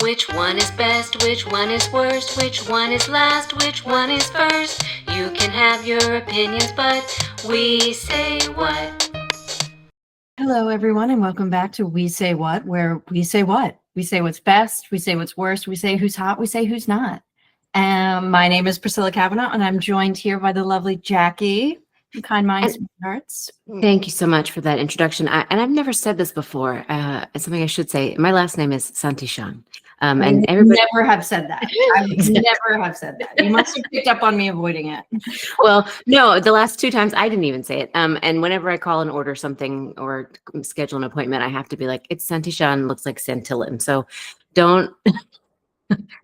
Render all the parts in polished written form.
Which one is best? Which one is worst? Which one is last? Which one is first? You can have your opinions, but we say what? Hello, everyone, and welcome back to We Say What, where we say what? We say what's best, we say what's worst, we say who's hot, we say who's not. My name is Priscilla Kavanaugh, and I'm joined here by the lovely Jackie from Kind Minds and Hearts. Thank you so much for that introduction. And I've never said this before. It's something I should say. My last name is Santishan. And everybody never have said that. I would never have said that. You must have picked up on me avoiding it. Well, no, the last two times I didn't even say it. And whenever I call and order something or schedule an appointment, I have to be like, it's Santishan, looks like Santillan. So don't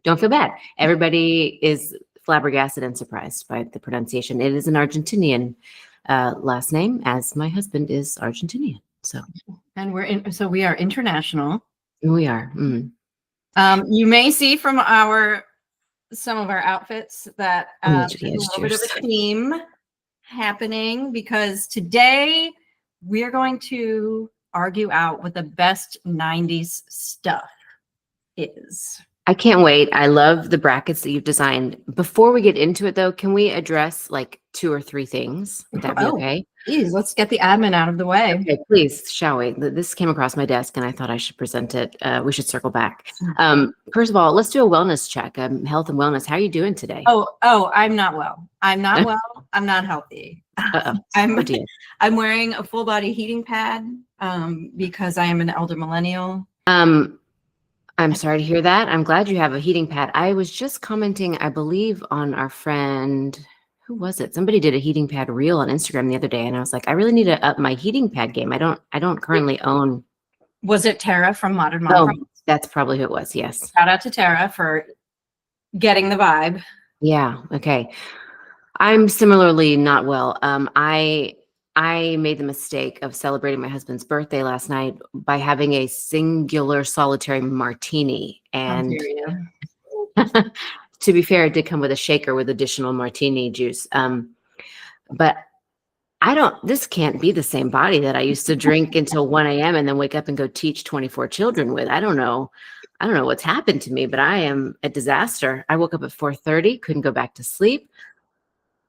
feel bad. Everybody is flabbergasted and surprised by the pronunciation. It is an Argentinian last name, as my husband is Argentinian. So, and we are international. We are. You may see from some of our outfits that there's a little bit of a theme happening, because today we're going to argue out what the best 90s stuff is. I can't wait. I love the brackets that you've designed. Before we get into it, though, can we address like 2 or 3 things? Would that be okay? Please, let's get the admin out of the way. Okay, please, shall we? This came across my desk, and I thought I should present it. We should circle back. First of all, let's do a wellness check. Health and wellness. How are you doing today? Oh, I'm not well. I'm not well. I'm not healthy. I'm wearing a full body heating pad because I am an elder millennial. I'm sorry to hear that. I'm glad you have a heating pad. I was just commenting, I believe, on our friend, who was it? Somebody did a heating pad reel on Instagram the other day, and I was like, I really need to up my heating pad game. I don't currently own. Was it Tara from Modern Mom? Oh, that's probably who it was. Yes. Shout out to Tara for getting the vibe. Yeah. Okay. I'm similarly not well. I made the mistake of celebrating my husband's birthday last night by having a singular solitary martini. And to be fair, it did come with a shaker with additional martini juice. But this can't be the same body that I used to drink until 1 a.m. and then wake up and go teach 24 children with. I don't know what's happened to me, but I am a disaster. I woke up at 4:30, couldn't go back to sleep.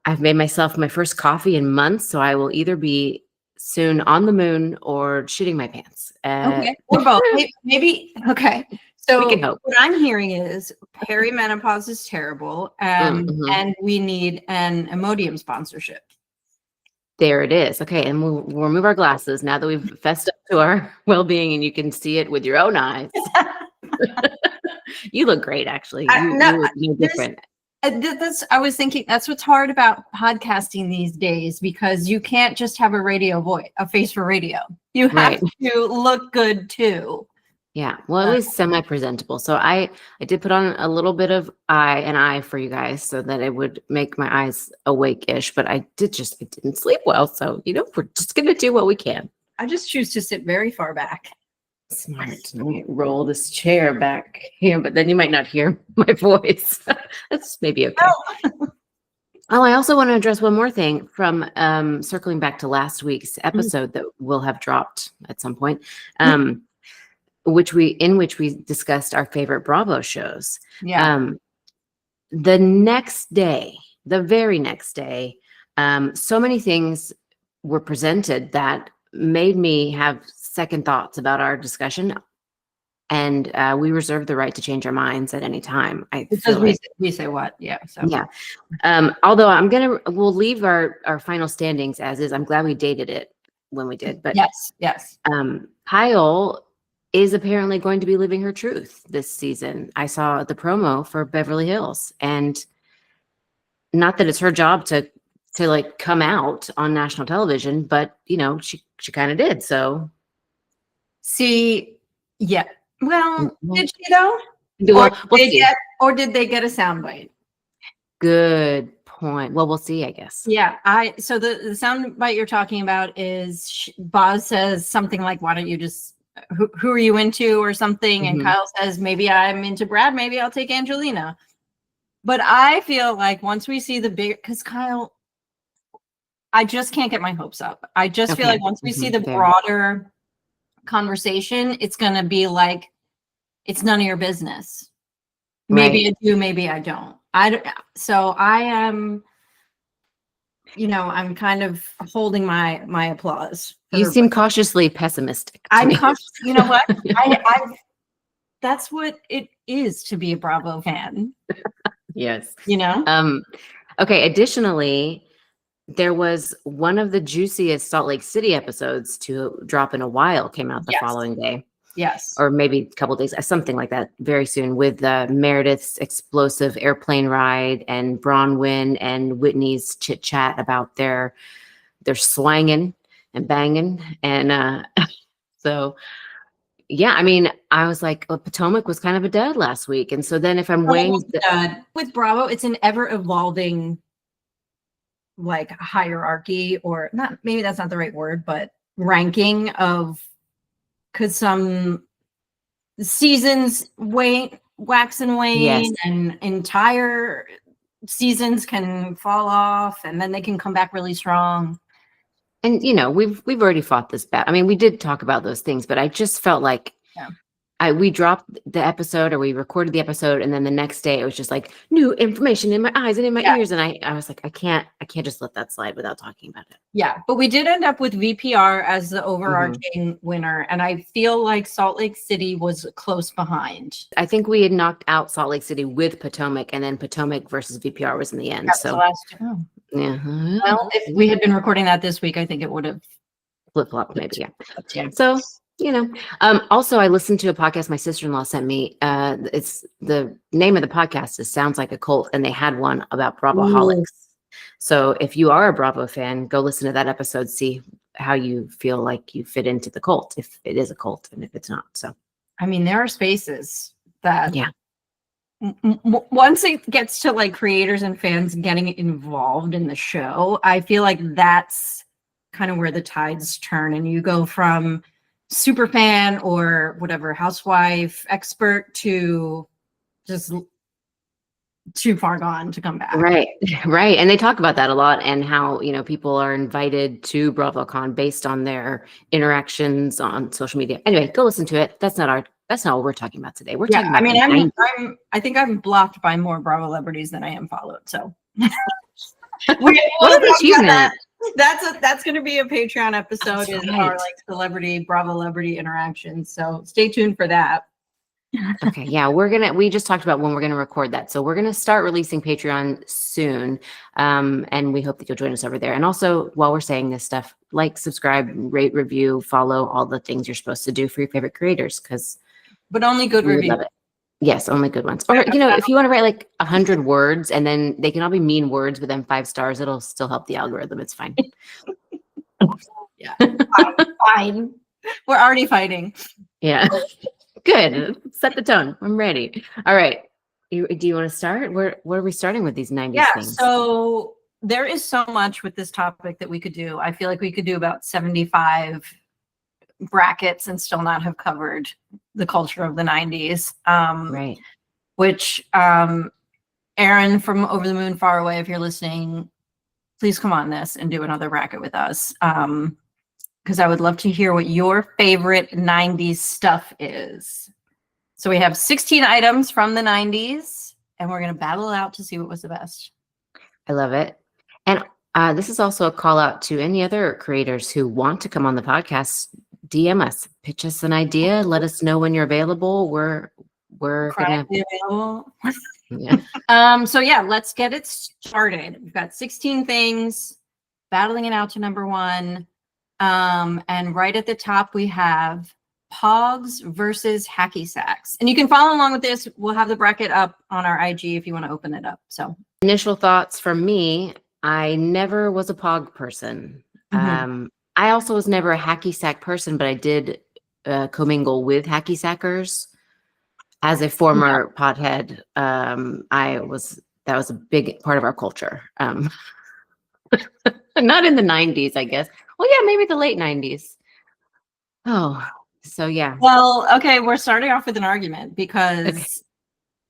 I've made myself my first coffee in months, so I will either be soon on the moon or shitting my pants. Okay, or both. Maybe. Okay. So we can hope. What I'm hearing is perimenopause is terrible, and we need an Imodium sponsorship. There it is. Okay, and we'll remove our glasses now that we've fessed up to our well-being, and you can see it with your own eyes. You look great, actually. You look different. I was thinking that's what's hard about podcasting these days, because you can't just have a face for radio. You have to look good too. Yeah, well, it was semi-presentable. So I did put on a little bit of an eye for you guys so that it would make my eyes awake-ish, but I didn't sleep well. So, we're just going to do what we can. I just choose to sit very far back. Smart. Let me roll this chair back here, but then you might not hear my voice. That's maybe okay. I also want to address one more thing from circling back to last week's episode that will have dropped at some point, in which we discussed our favorite Bravo shows. Yeah. The very next day, so many things were presented that made me have second thoughts about our discussion, and we reserve the right to change our minds at any time. We say what? Yeah. So. Yeah. Although we'll leave our final standings as is. I'm glad we dated it when we did, but yes. Kyle is apparently going to be living her truth this season. I saw the promo for Beverly Hills, and not that it's her job to like come out on national television, but she kind of did. So see, yeah. Well, did she though? Or did they get a soundbite? Good point. Well, we'll see, I guess. Yeah. So the soundbite you're talking about is Boz says something like, "Why don't you just who are you into?" or something, and Kyle says, "Maybe I'm into Brad. Maybe I'll take Angelina." But I feel like once we see the big, because Kyle, I just can't get my hopes up. I just feel like once we see the broader conversation, it's going to be like it's none of your business. Maybe Right. I do, maybe I don't. So I am, I'm kind of holding my applause. You seem cautiously pessimistic to I'm me. cautious. You know what? I that's what it is to be a Bravo fan. Yes. You know? Okay. Additionally, there was one of the juiciest Salt Lake City episodes to drop in a while, came out the Yes. following day, Yes. or maybe a couple days, something like that, very soon, with Meredith's explosive airplane ride and Bronwyn and Whitney's chit chat about their swanging and banging. And so, yeah, I mean, I was like, Potomac was kind of a dud last week. And so then if I'm weighing with Bravo, it's an ever evolving like hierarchy, or not, maybe that's not the right word, but ranking of, because some seasons wax and wane, yes. and entire seasons can fall off and then they can come back really strong. And we've already fought this battle. I mean, we did talk about those things, but I just felt like we dropped the episode, or we recorded the episode, and then the next day it was just like new information in my eyes and in my ears, and I was like, I can't just let that slide without talking about it. Yeah, but we did end up with VPR as the overarching winner, and I feel like Salt Lake City was close behind. I think we had knocked out Salt Lake City with Potomac, and then Potomac versus VPR was in the end. That was the last two. Yeah. Well, if we had been recording that this week, I think it would have flip-flopped maybe. Yeah. So, also I listened to a podcast my sister-in-law sent me. It's the name of the podcast is Sounds Like a Cult, and they had one about Bravoholics. So if you are a Bravo fan, go listen to that episode, see how you feel like you fit into the cult, if it is a cult and if it's not. So, I mean, there are spaces that, once it gets to like creators and fans getting involved in the show, I feel like that's kind of where the tides turn, and you go from super fan or whatever housewife expert to just too far gone to come back. Right. And they talk about that a lot, and how, people are invited to BravoCon based on their interactions on social media. Anyway, go listen to it. That's not what we're talking about today. We're talking about, I mean, I think I'm blocked by more Bravo celebrities than I am followed. So what about you, Matt? That's going to be a Patreon episode. Is our like celebrity Bravo celebrity interactions. So stay tuned for that. Okay. Yeah. We just talked about when we're going to record that. So we're going to start releasing Patreon soon. And we hope that you'll join us over there. And also, while we're saying this stuff, like, subscribe, rate, review, follow, all the things you're supposed to do for your favorite creators. But only good reviews. Yes, only good ones. Or, if you want to write like 100 words, and then they can all be mean words, but then 5 stars, it'll still help the algorithm. It's fine. Yeah. Fine. We're already fighting. Yeah. Good. Set the tone. I'm ready. All right. Do you want to start? What are we starting with these 90s things? So there is so much with this topic that we could do. I feel like we could do about 75 brackets and still not have covered the culture of the 90s. Right. Which, Aaron from Over the Moon Far Away, if you're listening, please come on this and do another bracket with us. Because I would love to hear what your favorite 90s stuff is. So we have 16 items from the 90s, and we're going to battle it out to see what was the best. I love it. And this is also a call out to any other creators who want to come on the podcast. DM us, pitch us an idea, let us know when you're available. We're gonna be available. Yeah. So yeah, let's get it started. We've got 16 things, battling it out to number 1. And right at the top we have Pogs versus hacky sacks. And you can follow along with this. We'll have the bracket up on our IG if you want to open it up. So initial thoughts from me, I never was a Pog person. I also was never a hacky sack person, but I did commingle with hacky sackers. As a former pothead, that was a big part of our culture. Not in the 90s, I guess. Well, yeah, maybe the late 90s. Oh, so yeah. Well, okay, we're starting off with an argument because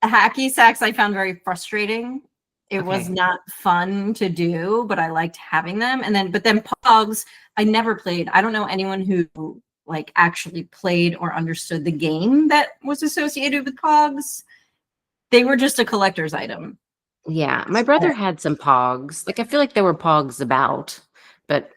hacky sacks I found very frustrating. It was not fun to do, but I liked having them. But then Pogs, I never played. I don't know anyone who like actually played or understood the game that was associated with Pogs. They were just a collector's item. Yeah, my brother had some Pogs. Like I feel like there were Pogs about, but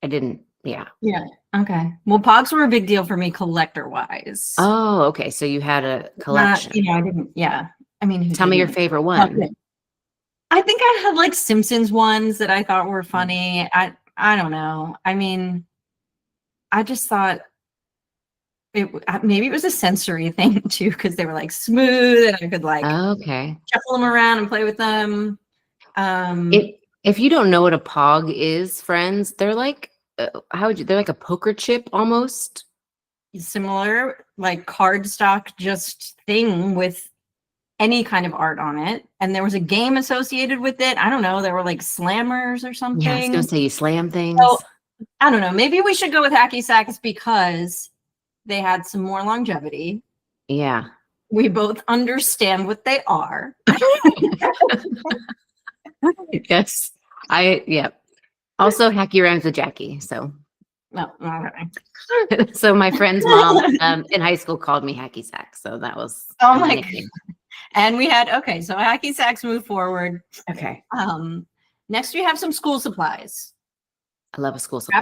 I didn't. Yeah. Yeah. Okay. Well, Pogs were a big deal for me collector wise. Oh, okay. So you had a collection. I didn't. Yeah. I mean, who Tell me your didn't? favorite one. Okay. I think I had like Simpsons ones that I thought were funny. I don't know. I mean, I just thought maybe it was a sensory thing too, because they were like smooth and I could like Okay. shuffle them around and play with them. If you don't know what a Pog is, friends, they're like they're like a poker chip almost. Similar, like cardstock just thing with any kind of art on it. And there was a game associated with it. I don't know. There were like slammers or something. Yeah, I was gonna say you slam things. So, I don't know. Maybe we should go with hacky sacks because they had some more longevity. Yeah. We both understand what they are. Yes. Also hacky rhymes with Jackie. So No, okay. so my friend's mom in high school called me hacky sack. So that was my God. And we had so hacky sacks move forward. Okay. Next we have some school supplies. I love a school supply.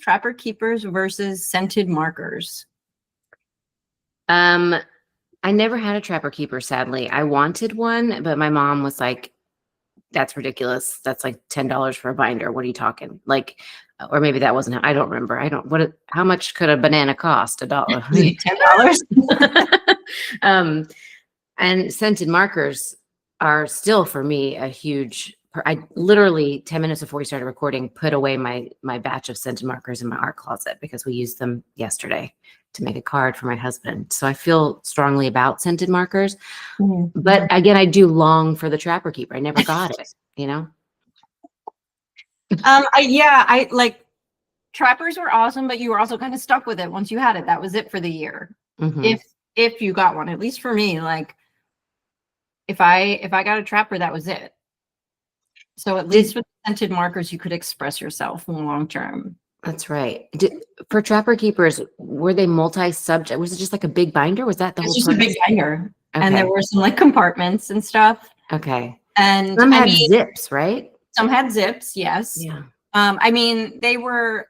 Trapper keepers versus scented markers. I never had a trapper keeper, sadly. I wanted one, but my mom was like, that's ridiculous. That's like $10 for a binder. What are you talking? Like, or maybe that wasn't, I don't remember. How much could a banana cost? $1. $10. And scented markers are still for me a huge, I literally 10 minutes before we started recording, put away my batch of scented markers in my art closet because we used them yesterday to make a card for my husband. So I feel strongly about scented markers, but again, I do long for the trapper keeper. I never got it, you know? I like trappers were awesome, but you were also kind of stuck with it. Once you had it, that was it for the year. If you got one, at least for me, like if I got a trapper, that was it. So at least with scented markers, you could express yourself in the long term. That's right. For trapper keepers, were they multi-subject? Was it just like a big binder? Was that the whole? It's just a big binder, okay. And there were some like compartments and stuff. Okay. And some had zips, right? Some had zips, yes. Yeah. I mean, they were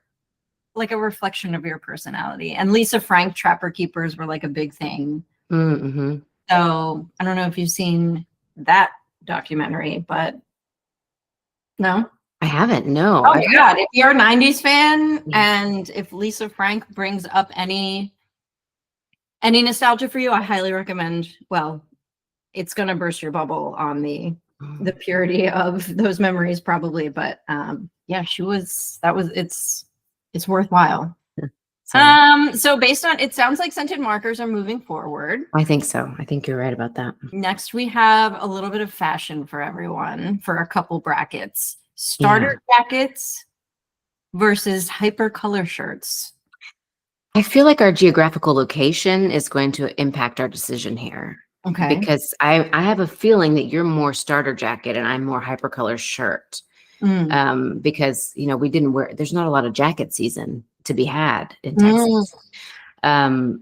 like a reflection of your personality. And Lisa Frank trapper keepers were like a big thing. Mm-hmm. So I don't know if you've seen that documentary, but no. I haven't, no. Oh my God. If you're a 90s fan and if Lisa Frank brings up any nostalgia for you, I highly recommend, well, it's going to burst your bubble on the purity of those memories probably. But yeah, it's worthwhile. So based on, it sounds like scented markers are moving forward. I think so. I think you're right about that. Next, we have a little bit of fashion for everyone for a couple brackets. Starter jackets versus hypercolor shirts. I feel like our geographical location is going to impact our decision here. Okay. Because I have a feeling that you're more starter jacket and I'm more hypercolor shirt. Because, you know, there's not a lot of jacket season to be had in Texas.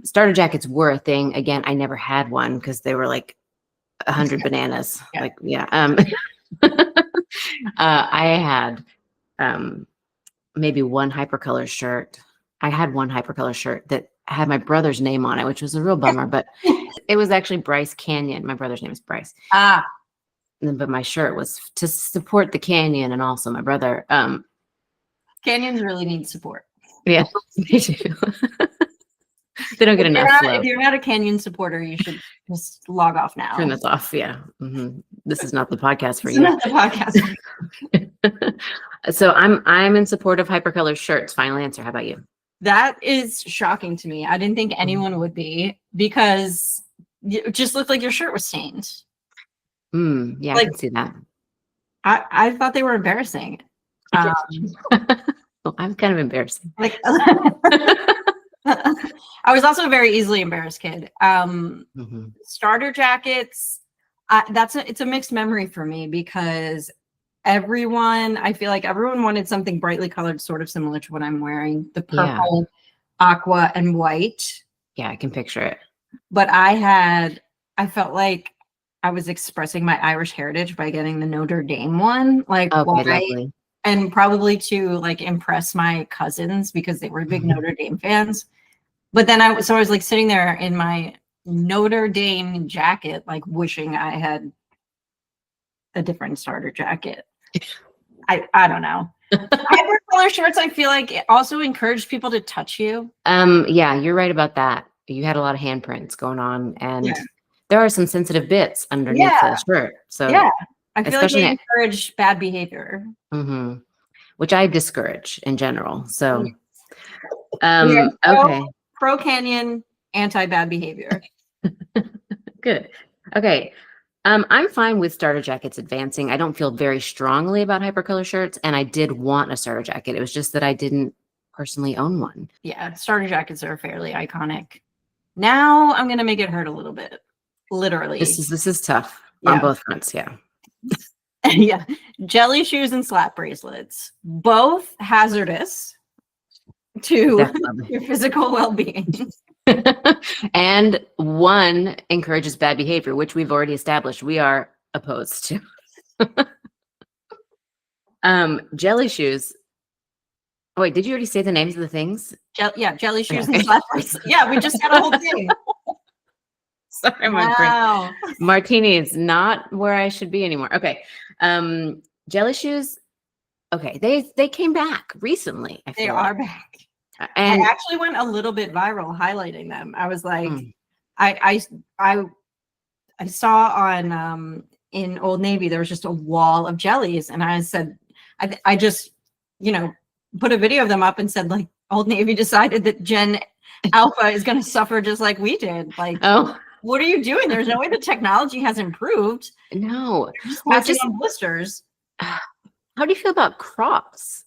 Starter jackets were a thing. Again, I never had one because they were like 100 bananas. Yeah. Like, yeah. I had maybe one hypercolor shirt. I had one hypercolor shirt that had my brother's name on it, which was a real bummer, but it was actually Bryce Canyon. My brother's name is Bryce. But my shirt was to support the Canyon and also my brother. Canyons really need support. Yeah, they do. They don't get enough love. If you're not a Canyon supporter, you should just log off now. Turn this off. Yeah. This is not the podcast for you. It's not the podcast. So I'm in support of hypercolor shirts. Final answer. How about you? That is shocking to me. I didn't think anyone would be because it just looked like your shirt was stained. Yeah, I can see that. I thought they were embarrassing. Well, I'm kind of embarrassing. Like I was also a very easily embarrassed kid. Starter jackets, it's a mixed memory for me because I feel like everyone wanted something brightly colored, sort of similar to what I'm wearing. The purple aqua and white. Yeah, I can picture it. But I felt like I was expressing my Irish heritage by getting the Notre Dame one. Like, Okay, why? lovely. And probably to like impress my cousins because they were big Notre Dame fans. But then I was like sitting there in my Notre Dame jacket, like wishing I had a different starter jacket. I don't know. Hypercolor shirts, I feel like it also encouraged people to touch you. Yeah, you're right about that. You had a lot of handprints going on, and there are some sensitive bits underneath the shirt. So yeah, I feel like especially they encourage bad behavior. Which I discourage in general. So okay. Pro Canyon, anti bad behavior. Good. Okay. I'm fine with starter jackets advancing. I don't feel very strongly about hypercolor shirts, and I did want a starter jacket. It was just that I didn't personally own one. Yeah, starter jackets are fairly iconic. Now I'm gonna make it hurt a little bit. Literally. This is tough on both fronts, yeah. Yeah. Jelly shoes and slap bracelets. Both hazardous to your physical well-being. And one encourages bad behavior, which we've already established we are opposed to. Jelly shoes. Oh, wait, did you already say the names of the things? Jelly shoes and slap bracelets. Yeah, we just had a whole thing. Sorry, my brain. Martini is not where I should be anymore. Okay. Jelly shoes. Okay, they came back recently. They are back. And I actually went a little bit viral highlighting them. I was like, I saw on in Old Navy there was just a wall of jellies, and I said, I just put a video of them up and said, like, Old Navy decided that Gen Alpha is going to suffer just like we did. Like, what are you doing? There's no way the technology has improved. No, just on blisters. How do you feel about Crocs?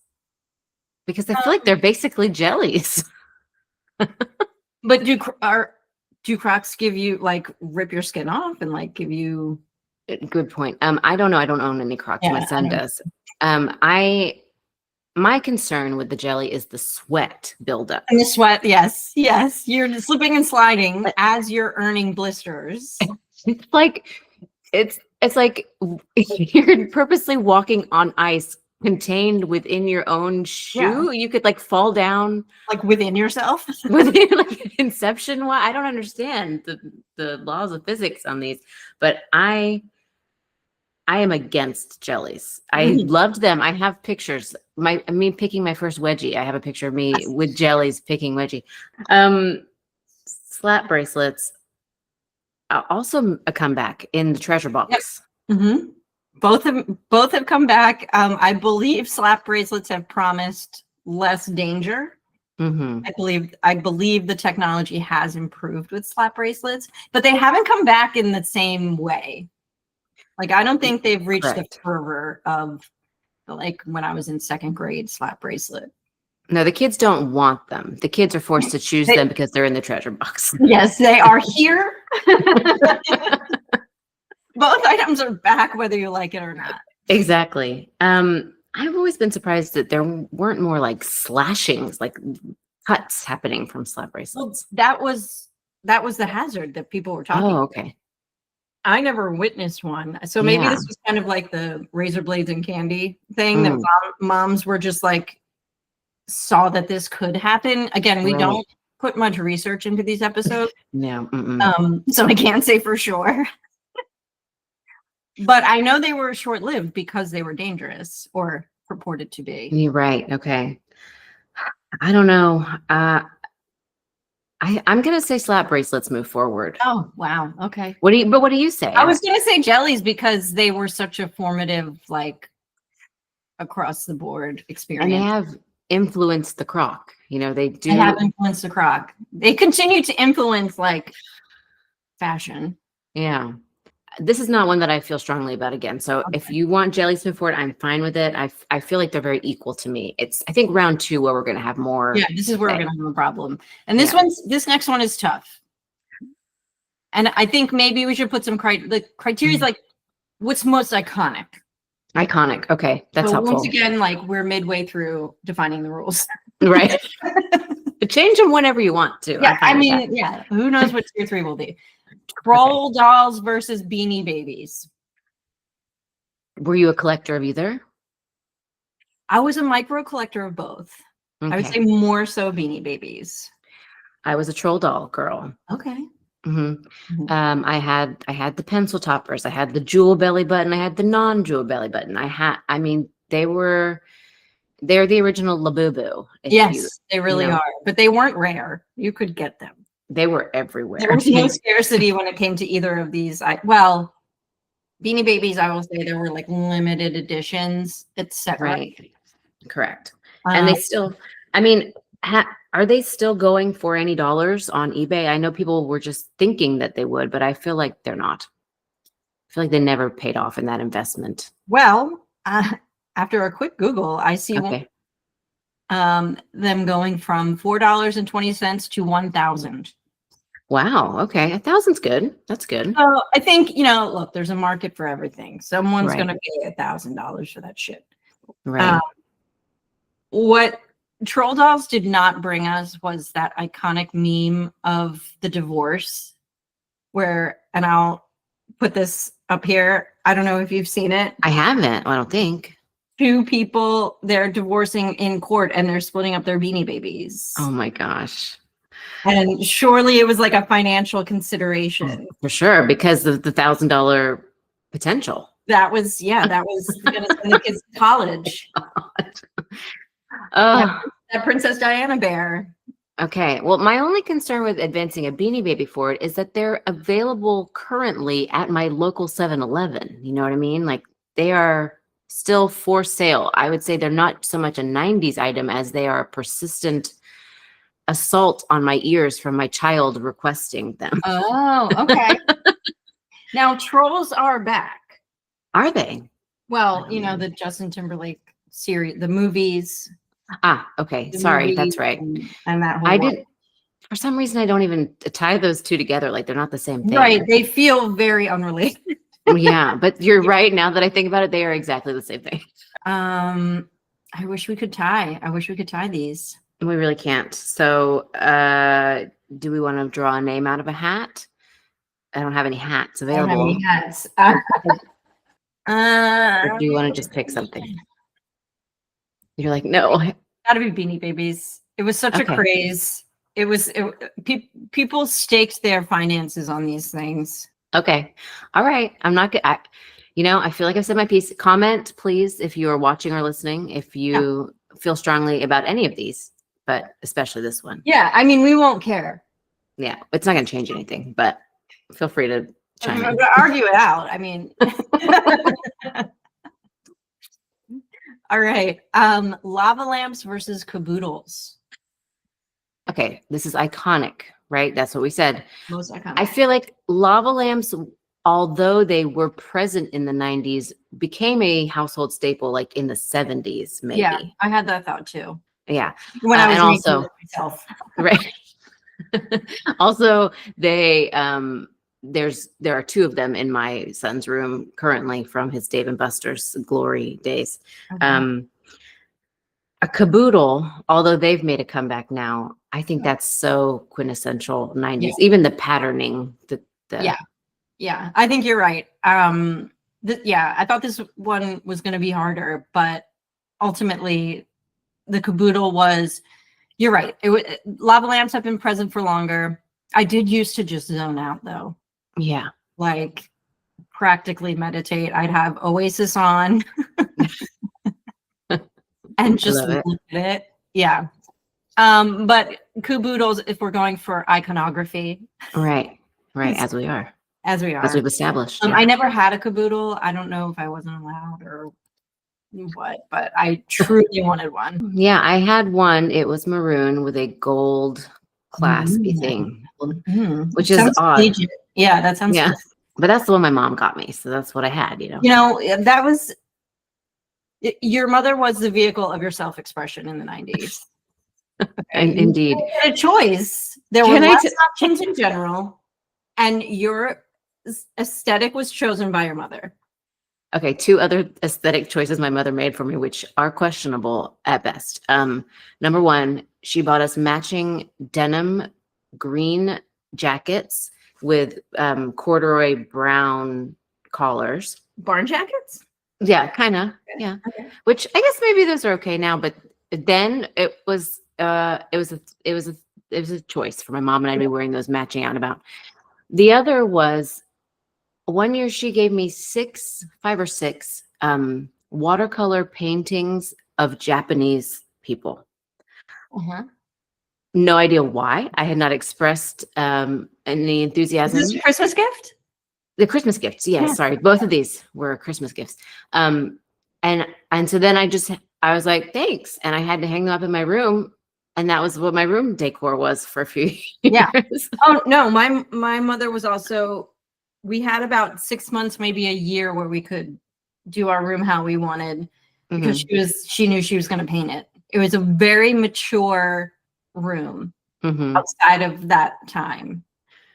Because I feel like they're basically jellies. But do Crocs give you, like, rip your skin off and like give you? Good point. I don't know. I don't own any Crocs. My son does. My concern with the jelly is the sweat buildup. And the sweat, yes. You're slipping and sliding as you're earning blisters. It's like you're purposely walking on ice contained within your own shoe. You could like fall down like within yourself. Within like inception. Why? I don't understand the laws of physics on these, but I am against jellies. I loved them. I have pictures. Me picking my first wedgie. I have a picture of me with jellies picking wedgie. Slap bracelets. Also a comeback in the treasure box. Yep. Both have come back. I believe slap bracelets have promised less danger. I believe the technology has improved with slap bracelets, but they haven't come back in the same way. Like, I don't think they've reached the fervor of like when I was in second grade slap bracelet. No, the kids don't want them. The kids are forced to choose them because they're in the treasure box. Yes, they are here. Both items are back, whether you like it or not. Exactly. I've always been surprised that there weren't more like slashings, like cuts happening from slap bracelets. Well, that was the hazard that people were talking about. Oh, okay. I never witnessed one. So maybe this was kind of like the razor blades and candy thing that moms were just like, saw that this could happen. Again, we don't put much research into these episodes. No. So I can't say for sure. But I know they were short-lived because they were dangerous or purported to be. You're right. Okay. I don't know. I'm gonna say slap bracelets move forward. Oh, wow. Okay. What do you say? I was gonna say jellies because they were such a formative, like, across the board experience. And they have influenced the Croc. They do. They have influenced the Croc. They continue to influence like fashion. Yeah. This is not one that I feel strongly about again. So if you want jellies to move forward, I'm fine with it. I feel like they're very equal to me. It's, I think, round 2 where we're going to have more. Yeah, this is where we're going to have a problem. And this next one is tough. And I think maybe we should put some criteria, like what's most iconic. Iconic. Okay, that's helpful. Once again, like, we're midway through defining the rules. Right. Change them whenever you want to. Yeah, I I'm fine with mean, yeah. Who knows what tier 3 will be? Troll dolls versus Beanie Babies. that. Were you a collector of either? I was a micro collector of both. I would say Okay. more so Beanie Babies. I was a troll doll girl. Okay. hmm Mhm. I had the pencil toppers. I had the jewel belly button. I had the non-jewel belly button. They're the original Labubu. Yes, they really know. are. But they weren't rare. You could get them. They were everywhere. There was no scarcity when it came to either of these. Well, Beanie Babies, I will say there were like limited editions, etc. Right. Correct. And they still, I mean, are they still going for any dollars on eBay? I know people were just thinking that they would, but I feel like they're not. I feel like they never paid off in that investment. Well, after a quick Google, I see Okay. them going from $4.20 to 1,000. Wow. Okay. 1,000's good. That's good. So I think, look, there's a market for everything. Someone's Right. going to pay $1,000 for that shit. Right. What Troll Dolls did not bring us was that iconic meme of the divorce and I'll put this up here. I don't know if you've seen it. I haven't. I don't think. Two people, they're divorcing in court and they're splitting up their Beanie Babies. Oh my gosh. And surely it was like a financial consideration. For sure, because of the $1,000 potential. That was going to send the kids to college. Oh, That Princess Diana bear. okay. Well, my only concern with advancing a Beanie Baby forward is that they're available currently at my local 7-Eleven. You know what I mean? Like they are still for sale. I would say they're not so much a 90s item as they are a persistent assault on my ears from my child requesting them. Oh, okay. Now trolls are back. Are they? Well, the Justin Timberlake series, the movies. Okay. The Sorry, movies that's right. And that whole I world. did. For some reason, I don't even tie those two together. Like they're not the same thing. Right. They feel very unrelated. Yeah, but you're right. Now that I think about it, they are exactly the same thing. I wish we could tie. These. We really can't. So, do we want to draw a name out of a hat? I don't have any hats I don't have available. any hats. Or do you want to just pick something? You're like, no. Gotta be Beanie Babies. It was such a craze. People staked their finances on these things. Okay. All right. I'm not good. I feel like I've said my piece. Comment, please, if you are watching or listening, if you feel strongly about any of these, but especially this one. Yeah. I mean, we won't care. Yeah. It's not going to change anything, but feel free to chime in. Argue it out. I mean. All right. Lava lamps versus caboodles. Okay. This is iconic, right? That's what we said. Most iconic. I feel like lava lamps, although they were present in the 90s, became a household staple like in the 70s, maybe. Yeah, I had that thought too. Yeah. When I was and making also it myself. right. Also, they there are two of them in my son's room currently from his Dave and Buster's glory days. Okay. A caboodle, although they've made a comeback now, I think that's so quintessential 90s. Yeah. Even the patterning, Yeah, I think you're right. I thought this one was going to be harder, but ultimately the caboodle was, you're right. Lava lamps have been present for longer. I did used to just zone out though. Yeah. Like practically meditate. I'd have Oasis on and just look at it. Yeah. But caboodles, if we're going for iconography. Right. As we are. As we are. As we've established. I never had a caboodle. I don't know if I wasn't allowed or what, but I truly wanted one. Yeah, I had one. It was maroon with a gold claspy thing, which is odd. Legit. Yeah, that sounds. Yeah, but that's the one my mom got me, so that's what I had. That was. Your mother was the vehicle of your self-expression in the 90s. And indeed, You had a choice. There were less options in general, and your aesthetic was chosen by your mother. Okay, two other aesthetic choices my mother made for me, which are questionable at best. Number one, she bought us matching denim green jackets with corduroy brown collars. Barn jackets? Yeah, kind of. Yeah. Okay. Which I guess maybe those are okay now, but then it was a choice for my mom and I'd be wearing those matching out and about. The other was one year she gave me 5 or 6 watercolor paintings of Japanese people. Uh-huh. No idea why. I had not expressed any enthusiasm. Is this a Christmas gift? The Christmas gifts. Yeah, Yeah. sorry. Both of these were Christmas gifts. And so then I was like, thanks. And I had to hang them up in my room. And that was what my room decor was for a few years. Yeah. Oh no, my mother was also, we had about 6 months, maybe a year where we could do our room how we wanted because she knew she was going to paint it. It was a very mature room outside of that time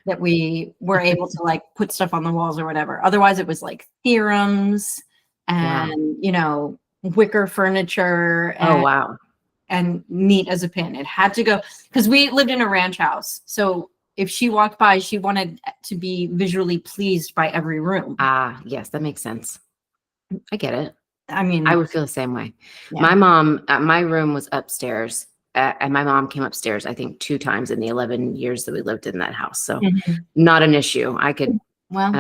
that we were able to like put stuff on the walls or whatever. Otherwise it was like theorems and, you know, wicker furniture. And, oh, wow. And neat as a pin. It had to go because we lived in a ranch house. So if she walked by, she wanted to be visually pleased by every room. Ah, yes, that makes sense. I get it. I mean, I would feel the same way. Yeah. My mom, my room was upstairs, and my mom came upstairs, I think 2 times in the 11 years that we lived in that house. So not an issue. I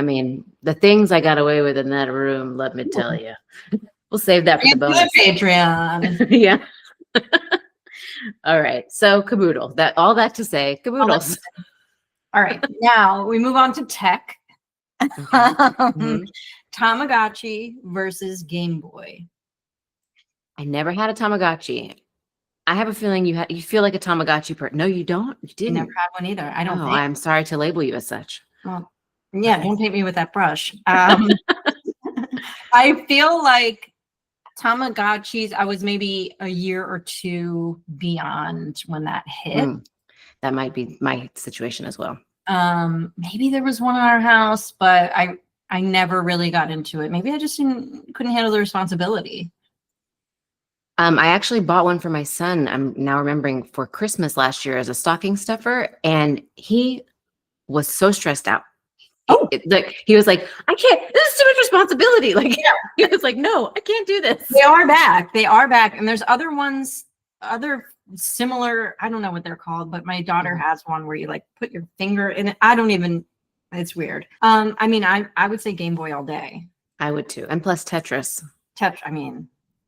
mean, the things I got away with in that room, let me tell you. We'll save that for the bonus. Patreon. Yeah. All right. So caboodle. All that to say, caboodles. All right. Now we move on to tech. Tamagotchi versus Game Boy. I never had a Tamagotchi. I have a feeling you feel like a Tamagotchi person. No, you don't. You didn't. I never had one either. I don't think. I'm sorry to label you as such. Well, yeah, don't paint me with that brush. I feel like Tamagotchis, I was maybe a year or 2 beyond when that hit. That might be my situation as well. Maybe there was one in our house, but I never really got into it. Maybe I just couldn't handle the responsibility. I actually bought one for my son. I'm now remembering for Christmas last year as a stocking stuffer, and he was so stressed out. Oh, he was like, I can't, this is too much responsibility. Like, he was like, no, I can't do this. They are back. They are back. And there's other ones, other similar, I don't know what they're called, but my daughter has one where you like put your finger in it. It's weird. I mean, I would say Game Boy all day. I would too. And plus Tetris.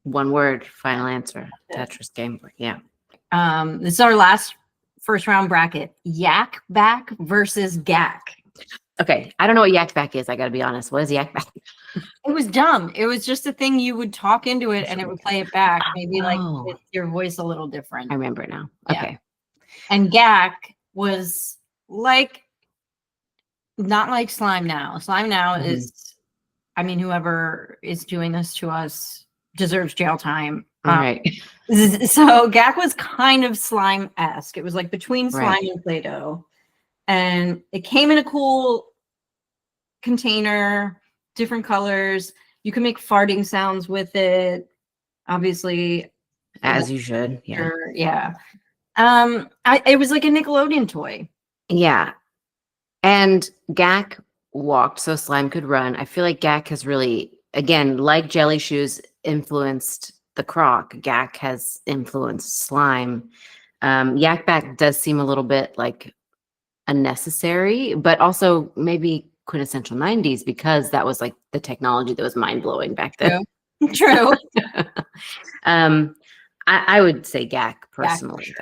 One word, final answer. Tetris, Game Boy. Yeah. This is our first round bracket. Yak Back versus Gak. Okay, I don't know what Yak Back is. I got to be honest. What is Yak Back? It was dumb. It was just a thing you would talk into it and it would play it back. Maybe like with your voice a little different. I remember it now. Yeah. Okay. And Gak was like, not like Slime Now. Slime Now is, I mean, whoever is doing this to us deserves jail time. All right. So Gak was kind of Slime-esque. It was like between Slime and Play-Doh. And it came in a cool container, different colors. You can make farting sounds with it. Obviously. As you should. Yeah. Yeah. It was like a Nickelodeon toy. Yeah. And Gak walked so Slime could run. I feel like Gak has really, again, like Jelly Shoes influenced the Croc, Gak has influenced Slime. Yak Back does seem a little bit like unnecessary, but also maybe quintessential 90s because that was like the technology that was mind-blowing back then. True. I would say Gak personally.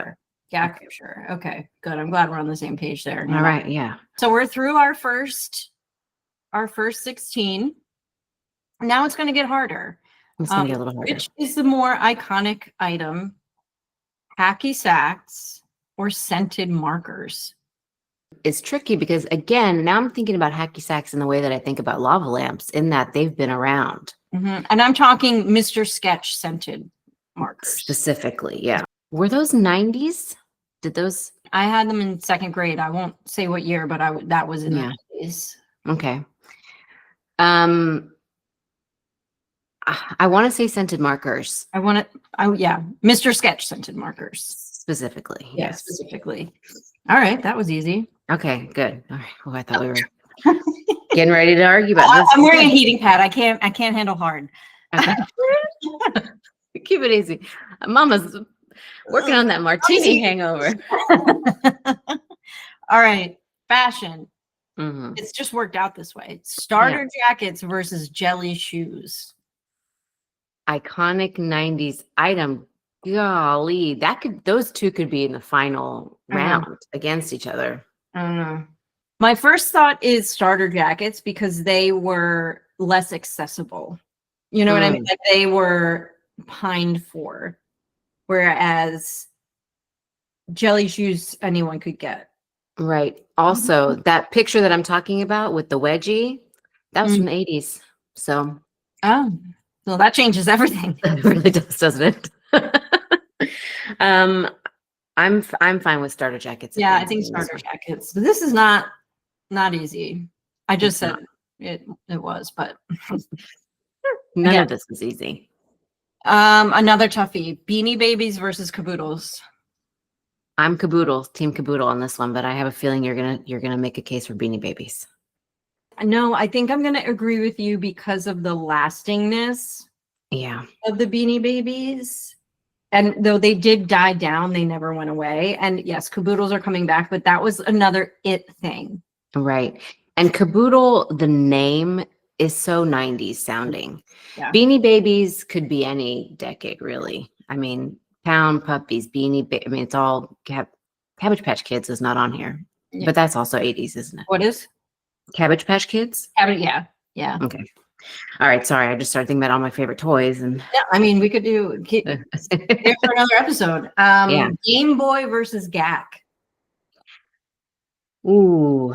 Gak for sure. Okay, good. I'm glad we're on the same page there. All right, yeah. So we're through our first 16. Now it's going to get harder. It's going to get a little harder. Which is the more iconic item? Hacky sacks or scented markers? It's tricky because, again, now I'm thinking about hacky sacks in the way that I think about lava lamps, in that they've been around. And I'm talking Mr. Sketch scented markers. Specifically, yeah. Were those 90s? Did those? I had them in 2nd grade. I won't say what year, but that was in the 90s. Okay. I want to say scented markers. Mr. Sketch scented markers. Specifically, Yeah, yes. specifically. All right, that was easy. Okay, good. All right. Well, I thought we were getting ready to argue about this. I'm wearing a heating pad. I can't handle hard. Okay. Keep it easy. Mama's working on that martini hangover. All right, fashion. Mhm. It's just worked out this way. Starter jackets versus jelly shoes. Iconic 90s item. Golly, those two could be in the final round against each other. I don't know. My first thought is starter jackets because they were less accessible. You know what I mean? Like they were pined for, whereas jelly shoes anyone could get. Right. Also, that picture that I'm talking about with the wedgie, that was from the 80s. So oh, well, that changes everything. it really does, doesn't it? I'm fine with starter jackets. Yeah, I think starter jackets. But this is not easy. I just said it was, but none of this is easy. Another toughie. Beanie Babies versus Caboodles. I'm Team Caboodle on this one, but I have a feeling you're gonna make a case for Beanie Babies. No, I think I'm gonna agree with you because of the lastingness of the Beanie Babies. And though they did die down, they never went away. And yes, Caboodles are coming back, but that was another it thing. Right. And Caboodle, the name is so 90s sounding. Yeah. Beanie Babies could be any decade, really. I mean, Pound Puppies, I mean, it's all Cabbage Patch Kids is not on here, but that's also 80s, isn't it? What is? Cabbage Patch Kids? Yeah. Okay. All right. Sorry. I just started thinking about all my favorite toys. And yeah, I mean, we could do there for another episode. Game Boy versus GAC. Ooh,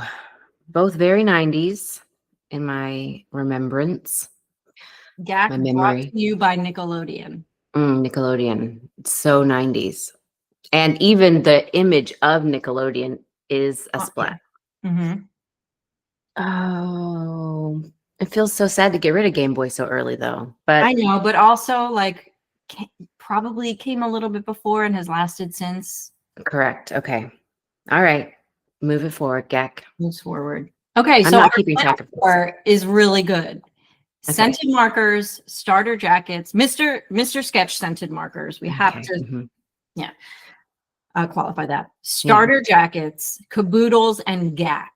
both very 90s in my remembrance. GAC my brought memory. to you by Nickelodeon. Nickelodeon. So 90s. And even the image of Nickelodeon is a splat. Mm-hmm. Oh, it feels so sad to get rid of Game Boy so early, though. But I know, but also like probably came a little bit before and has lasted since. Correct. Okay. All right. Move it forward, GAC. Moves forward. Okay, I'm so not keeping track of this. Is really good. Scented markers, starter jackets, Mr. Sketch scented markers. We have to, qualify that. Starter jackets, Caboodles, and GAC.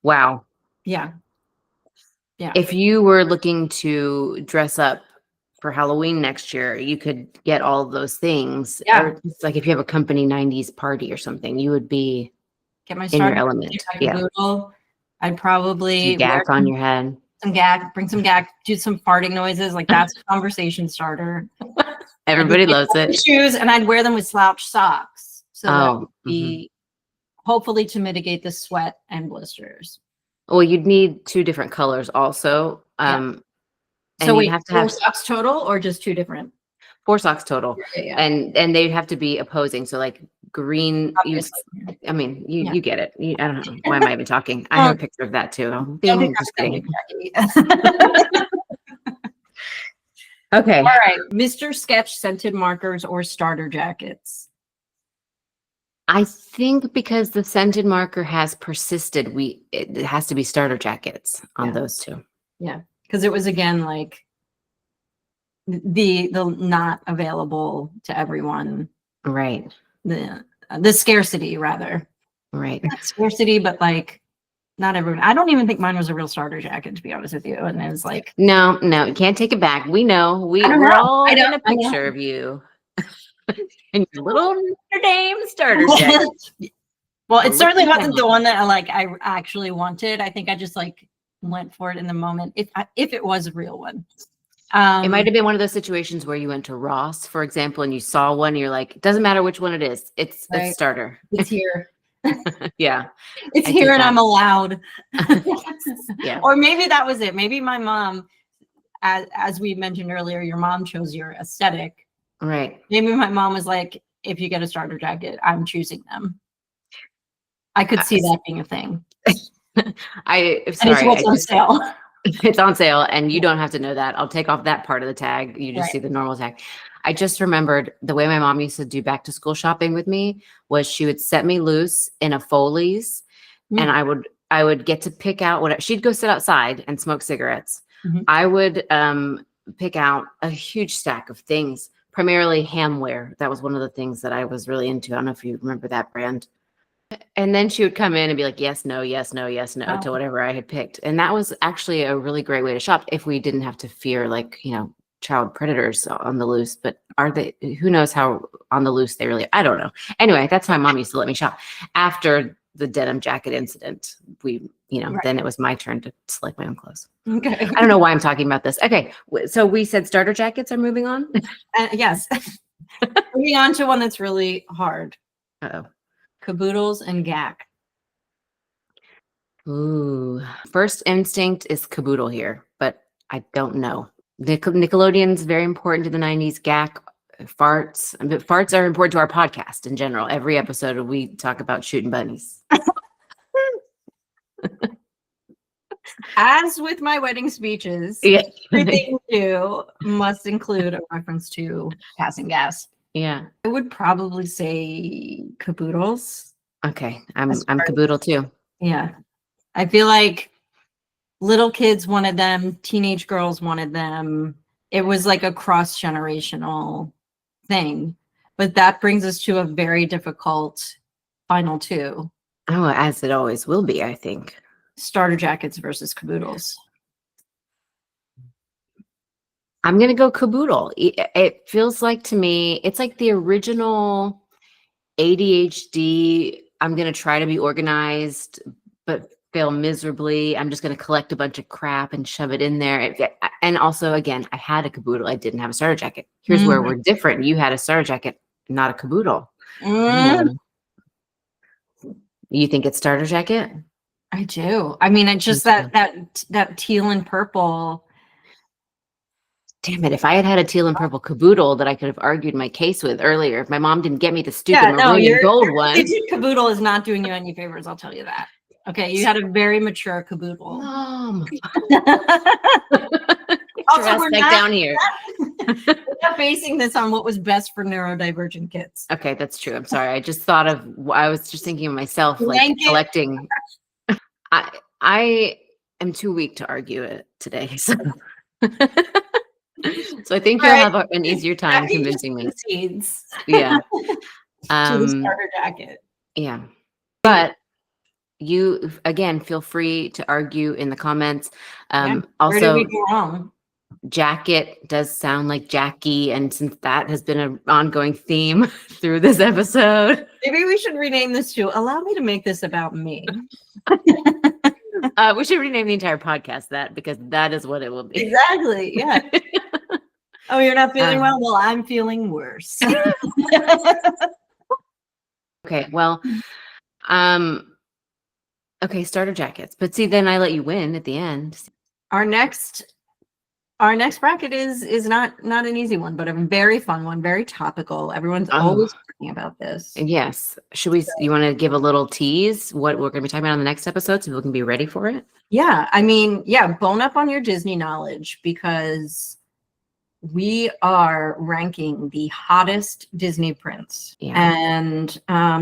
Wow. Yeah. If you were looking to dress up for Halloween next year, you could get all of those things. Yeah. Or it's like if you have a company 90s party or something, you would be get my in your element. Caboodle. I'd probably some GAC on your head. Some GAC, bring some GAC, do some farting noises. Like that's a conversation starter. Everybody loves it. Shoes, and I'd wear them with slouch socks. So that would be hopefully to mitigate the sweat and blisters. Well, you'd need 2 different colors also. And so wait, you have to 4 have socks total or just 2 different? 4 socks total. Yeah. And they'd have to be opposing. So like green, you get it. I don't know. Why am I even talking? I have a picture of that too. Just kidding. Okay. All right. Mr. Sketch scented markers or starter jackets? I think because the scented marker has persisted, it has to be starter jackets on those 2. Yeah. Because it was again like the not available to everyone. Right. The scarcity rather. Right. Not scarcity, but like not everyone. I don't even think mine was a real starter jacket, to be honest with you. And it was like, no, you can't take it back. We know. We're all in a picture of you. And your little Notre Dame starter jacket. Well, it certainly wasn't the one that I actually wanted. I think I just like went for it in the moment. If it was a real one. It might have been one of those situations where you went to Ross, for example, and you saw one and you're like, it doesn't matter which one it is. It's a starter. It's here. Yeah. It's here and I'm allowed. Yeah. Or maybe that was it. Maybe my mom, as we mentioned earlier, your mom chose your aesthetic. Right. Maybe my mom was like, if you get a starter jacket, I'm choosing them. I could see that being a thing. It's on sale. It's on sale and you don't have to know that. I'll take off that part of the tag. You just see the normal tag. I just remembered the way my mom used to do back to school shopping with me was she would set me loose in a Foley's, and I would get to pick out what she'd go sit outside and smoke cigarettes. Mhm. I would pick out a huge stack of things, primarily hamware. That was one of the things that I was really into. I don't know if you remember that brand. And then she would come in and be like, yes, no, yes, no, yes, no, to whatever I had picked. And that was actually a really great way to shop if we didn't have to fear, like, child predators on the loose. But who knows how on the loose they really, I don't know. Anyway, that's how my mom used to let me shop. After the denim jacket incident, then it was my turn to select my own clothes. Okay. I don't know why I'm talking about this. Okay. So we said starter jackets are moving on? Yes. Moving on to one that's really hard. Uh-oh. Caboodles and gack. Ooh, first instinct is caboodle here, but I don't know. Nickelodeon's very important to the 90s. Gack, farts. But farts are important to our podcast in general. Every episode we talk about shooting bunnies. As with my wedding speeches, everything we do must include a reference to passing gas. Yeah. I would probably say caboodles. Okay. I'm caboodle too. Yeah. I feel like little kids wanted them, teenage girls wanted them. It was like a cross-generational thing. But that brings us to a very difficult final two. Oh, as it always will be, I think. Starter jackets versus caboodles. I'm going to go caboodle. It feels like to me, it's like the original ADHD. I'm going to try to be organized, but fail miserably. I'm just going to collect a bunch of crap and shove it in there. And also, again, I had a caboodle. I didn't have a starter jacket. Here's where we're different. You had a starter jacket, not a caboodle. You think it's starter jacket? I do. I mean, it's just that teal and purple. Damn it. If I had had a teal and purple caboodle that I could have argued my case with earlier, if my mom didn't get me the stupid maroon and gold one. Caboodle is not doing you any favors, I'll tell you that. Okay, you had a very mature caboodle. Mom. Also, we're not, down here. we're not basing this on what was best for neurodivergent kids. Okay, that's true. I'm sorry. I was just thinking of myself, like collecting. I am too weak to argue it today. So, so I think you'll have an easier time convincing me. Yeah. To the starter jacket. Yeah. But you, again, feel free to argue in the comments. Where Also, did we go wrong? Jacket does sound like Jackie, and since that has been an ongoing theme through this episode, maybe we should rename this to "Allow Me to Make This About Me." We should rename the entire podcast that, because that is what it will be. Exactly. Yeah. Oh, you're not feeling well? Well, I'm feeling worse. Okay. Well, okay, starter jackets. But see, then I let you win at the end. Our next bracket is not an easy one, but a very fun one, very topical. Everyone's always talking about this. Yes. You want to give a little tease what we're going to be talking about on the next episode so people can be ready for it? Yeah. I mean, bone up on your Disney knowledge, because we are ranking the hottest Disney prince. Yeah. And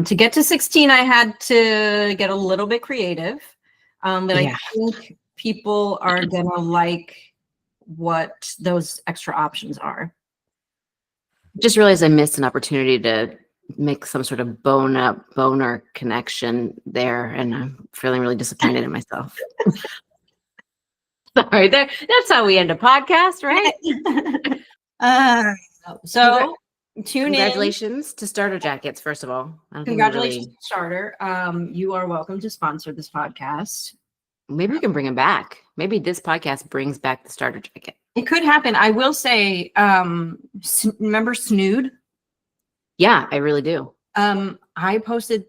to get to 16, I had to get a little bit creative. But I think people are going to like what those extra options are. Just realized I missed an opportunity to make some sort of boner connection there, and I'm feeling really disappointed in myself. Sorry, that's how we end a podcast, right? So congratulations to starter jackets, first of all. Congratulations to starter. You are welcome to sponsor this podcast. Maybe we can bring him back. Maybe this podcast brings back the starter jacket. It could happen. I will say, remember Snood? Yeah, I really do. I posted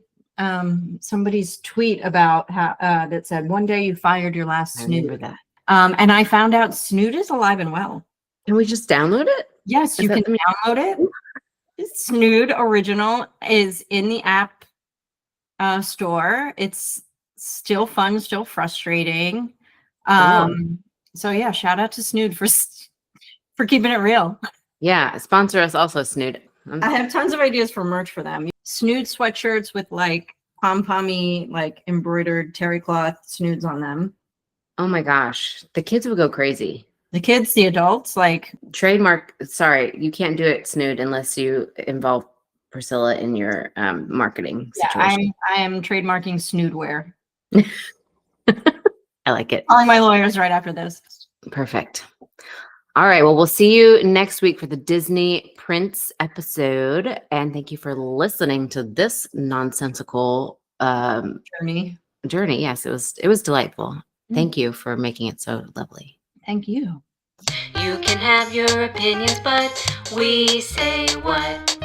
somebody's tweet about how that said, one day you fired your last Snood. I remember that. And I found out Snood is alive and well. Can we just download it? Yes, you can download it. Snood Original is in the app store. It's still fun, still frustrating. So yeah, shout out to Snood for keeping it real. Yeah, sponsor us also, Snood. I have tons of ideas for merch for them. Snood sweatshirts with like pom-pommy, like embroidered terry cloth snoods on them. Oh my gosh, the kids would go crazy. The kids, the adults, like Trademark. Sorry, you can't do it, Snood, unless you involve Priscilla in your marketing situation. I am trademarking snood wear. I like it. Calling my lawyers right after this. Perfect. All right. Well, we'll see you next week for the Disney Prince episode. And thank you for listening to this nonsensical Journey. Yes, it was delightful. Thank you for making it so lovely. Thank you. You can have your opinions, but we say what?